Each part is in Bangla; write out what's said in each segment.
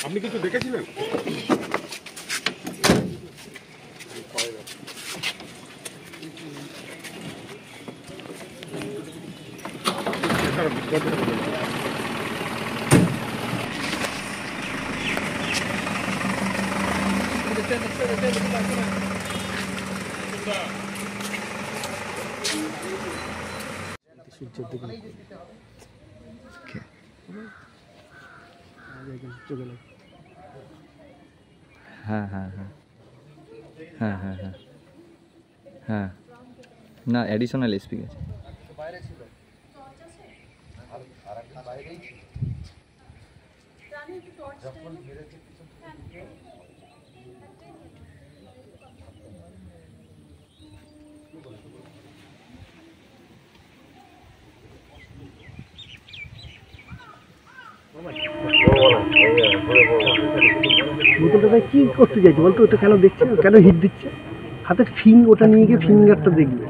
আপনি কিছু দেখেছিলেন? হ্যাঁ হ্যাঁ হ্যাঁ হ্যাঁ হ্যাঁ হ্যাঁ হ্যাঁ না অ্যাডিশনাল এসপি গেছে। বোতলটা কি করতে চাইছে বলতো? ওটা কেন দেখছে, কেন হিট দিচ্ছে? হাতের ওটা নিয়ে গিয়ে ফিঙ্গারটা দেখবে,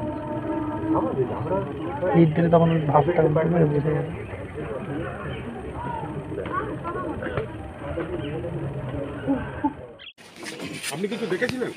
হিট দিলে তখন ভাবটা বুঝে যাবে। আপনি কিছু দেখেছিলেন?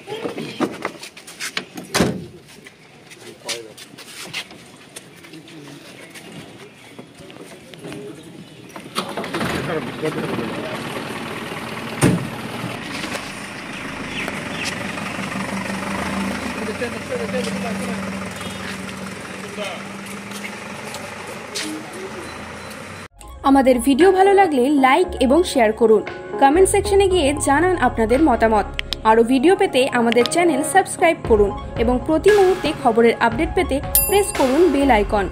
আমাদের ভিডিও ভালো লাগলে লাইক এবং শেয়ার করুন। কমেন্ট সেকশনে গিয়ে জানান আপনাদের মতামত। আরও ভিডিও পেতে আমাদের চ্যানেল সাবস্ক্রাইব করুন এবং প্রতি মুহূর্তে খবরের আপডেট পেতে প্রেস করুন বেল আইকন।